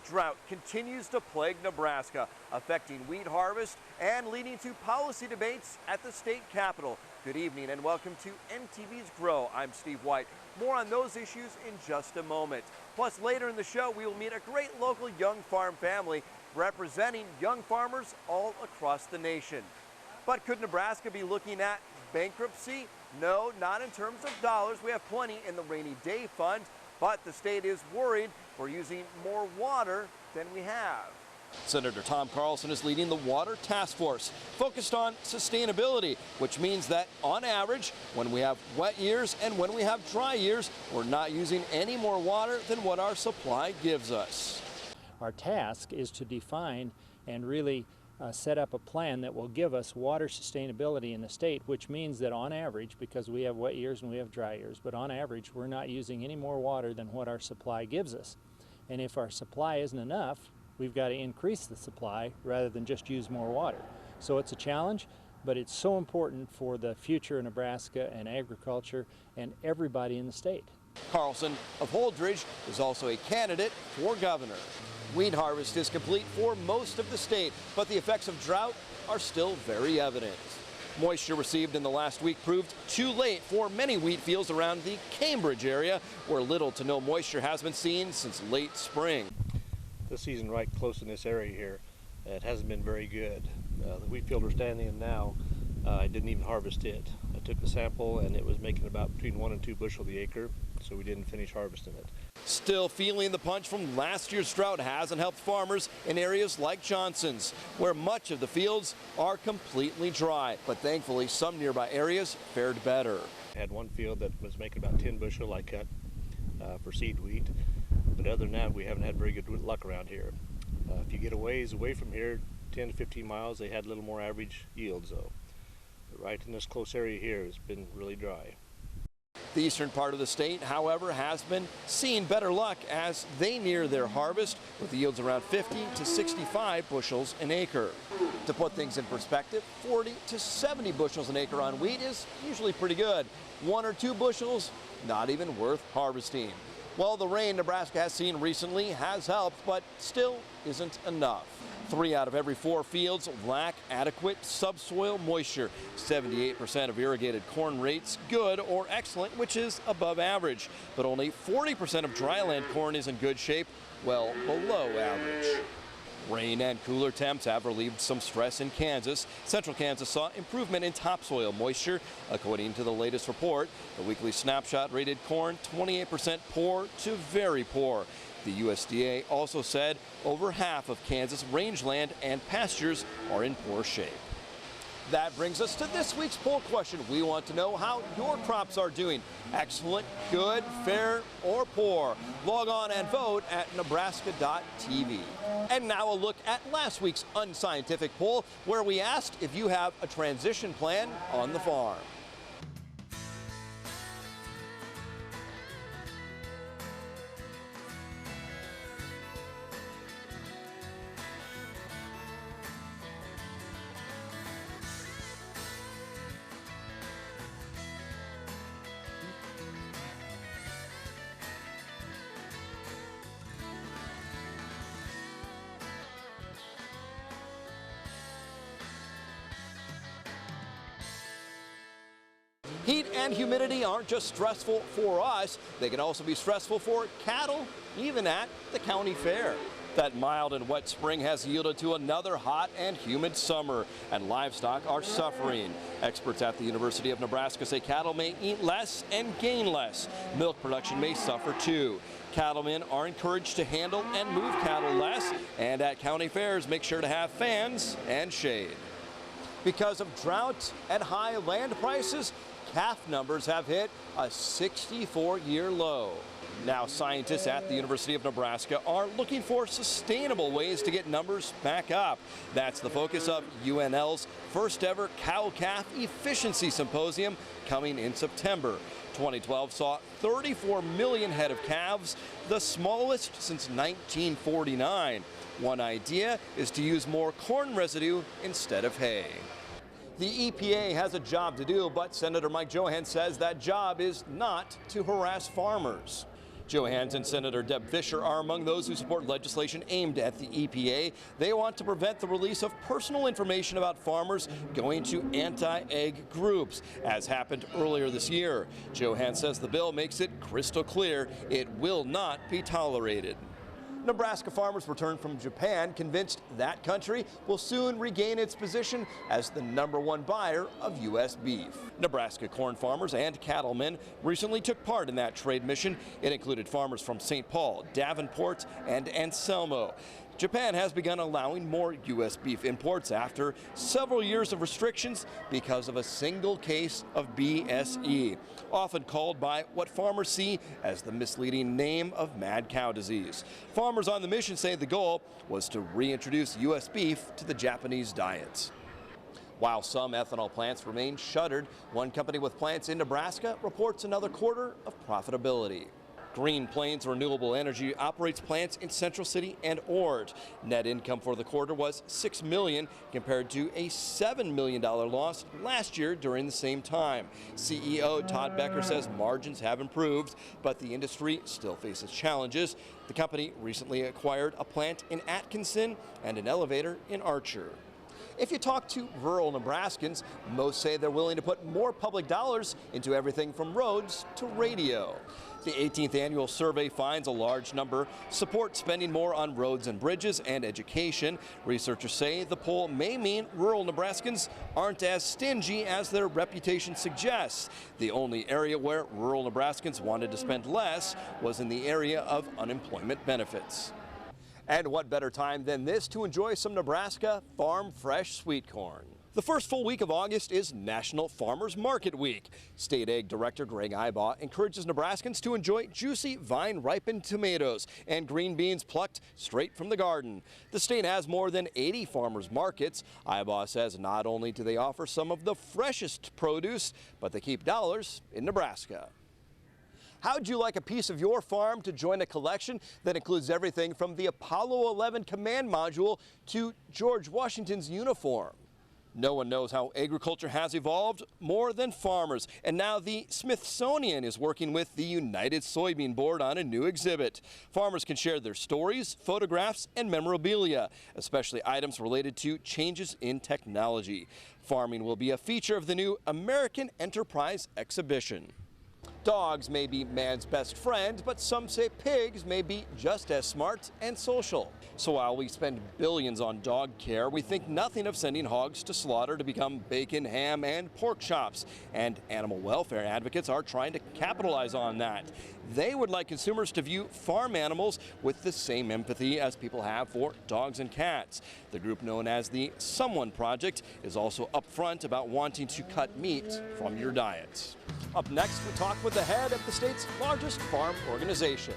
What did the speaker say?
drought continues to plague Nebraska, affecting wheat harvest and leading to policy debates at the state capitol. Good evening and welcome to NTV's Grow. I'm Steve White. More on those issues in just a moment. Plus, later in the show, we will meet a great local young farm family representing young farmers all across the nation. But could Nebraska be looking at bankruptcy? No, not in terms of dollars. We have plenty in the rainy day fund, but the state is worried we're using more water than we have. Senator Tom Carlson is leading the Water Task Force, focused on sustainability, which means that on average, when we have wet years and when we have dry years, we're not using any more water than what our supply gives us. Our task is to define and really set up a plan that will give us water sustainability in the state, which means that on average, because we have wet years and we have dry years, but on average we're not using any more water than what our supply gives us. And if our supply isn't enough, we've got to increase the supply rather than just use more water. So it's a challenge, but it's so important for the future of Nebraska and agriculture and everybody in the state. Carlson of Holdridge is also a candidate for governor. Wheat harvest is complete for most of the state, but the effects of drought are still very evident. Moisture received in the last week proved too late for many wheat fields around the Cambridge area, where little to no moisture has been seen since late spring. This season right close in this area here, it hasn't been very good. The wheat field we're standing in now, I didn't even harvest it. I took the sample and it was making about between 1 and 2 bushel the acre, so we didn't finish harvesting it. Still feeling the punch from last year's drought hasn't helped farmers in areas like Johnson's, where much of the fields are completely dry. But thankfully, some nearby areas fared better. I had one field that was making about 10 bushel I cut for seed wheat, but other than that, we haven't had very good luck around here. If you get a ways away from here, 10 to 15 miles, they had a little more average yields though. But right in this close area here, it's been really dry. The eastern part of the state, however, has been seeing better luck as they near their harvest, with the yields around 50 to 65 bushels an acre. To put things in perspective, 40 to 70 bushels an acre on wheat is usually pretty good. 1 or 2 bushels, not even worth harvesting. Well, the rain Nebraska has seen recently has helped, but still isn't enough. 3 out of every 4 fields lack adequate subsoil moisture. 78% of irrigated corn rates good or excellent, which is above average. But only 40% of dryland corn is in good shape, well below average. Rain and cooler temps have relieved some stress in Kansas. Central Kansas saw improvement in topsoil moisture. According to the latest report, the weekly snapshot rated corn 28% poor to very poor. The USDA also said over half of Kansas rangeland and pastures are in poor shape. That brings us to this week's poll question. We want to know how your crops are doing. Excellent, good, fair, or poor. Log on and vote at nebraska.tv. And now a look at last week's unscientific poll, where we asked if you have a transition plan on the farm. Heat and humidity aren't just stressful for us, they can also be stressful for cattle, even at the county fair. That mild and wet spring has yielded to another hot and humid summer, and livestock are suffering. Experts at the University of Nebraska say cattle may eat less and gain less. Milk production may suffer too. Cattlemen are encouraged to handle and move cattle less, and at county fairs make sure to have fans and shade. Because of drought and high land prices, calf numbers have hit a 64-year low. Now, scientists at the University of Nebraska are looking for sustainable ways to get numbers back up. That's the focus of UNL's first ever cow-calf efficiency symposium coming in September. 2012 saw 34 million head of calves, the smallest since 1949. One idea is to use more corn residue instead of hay. The EPA has a job to do, but Senator Mike Johann says that job is not to harass farmers. Johansson Senator Deb Fischer are among those who support legislation aimed at the EPA. They want to prevent the release of personal information about farmers going to anti-egg groups, as happened earlier this year. Johansson says the bill makes it crystal clear it will not be tolerated. Nebraska farmers return from Japan convinced that country will soon regain its position as the #1 buyer of U.S. beef. Nebraska corn farmers and cattlemen recently took part in that trade mission. It included farmers from St. Paul, Davenport, and Anselmo. Japan has begun allowing more U.S. beef imports after several years of restrictions because of a single case of BSE, often called by what farmers see as the misleading name of mad cow disease. Farmers on the mission say the goal was to reintroduce U.S. beef to the Japanese diet. While some ethanol plants remain shuttered, one company with plants in Nebraska reports another quarter of profitability. Green Plains Renewable Energy operates plants in Central City and Ord. Net income for the quarter was $6 million compared to a $7 million loss last year during the same time. CEO Todd Becker says margins have improved, but the industry still faces challenges. The company recently acquired a plant in Atkinson and an elevator in Archer. If you talk to rural Nebraskans, most say they're willing to put more public dollars into everything from roads to radio. The 18th annual survey finds a large number support spending more on roads and bridges and education. Researchers say the poll may mean rural Nebraskans aren't as stingy as their reputation suggests. The only area where rural Nebraskans wanted to spend less was in the area of unemployment benefits. And what better time than this to enjoy some Nebraska farm fresh sweet corn. The first full week of August is National Farmers Market Week. State Ag Director Greg Ibaugh encourages Nebraskans to enjoy juicy vine-ripened tomatoes and green beans plucked straight from the garden. The state has more than 80 farmers markets. Ibaugh says not only do they offer some of the freshest produce, but they keep dollars in Nebraska. How'd you like a piece of your farm to join a collection that includes everything from the Apollo 11 command module to George Washington's uniform? No one knows how agriculture has evolved more than farmers, and now the Smithsonian is working with the United Soybean Board on a new exhibit. Farmers can share their stories, photographs, and memorabilia, especially items related to changes in technology. Farming will be a feature of the new American Enterprise exhibition. Dogs may be man's best friend, but some say pigs may be just as smart and social. So while we spend billions on dog care, we think nothing of sending hogs to slaughter to become bacon, ham, and pork chops. And animal welfare advocates are trying to capitalize on that. They would like consumers to view farm animals with the same empathy as people have for dogs and cats. The group known as the Someone Project is also upfront about wanting to cut meat from your diet. Up next, we talk with the head of the state's largest farm organization.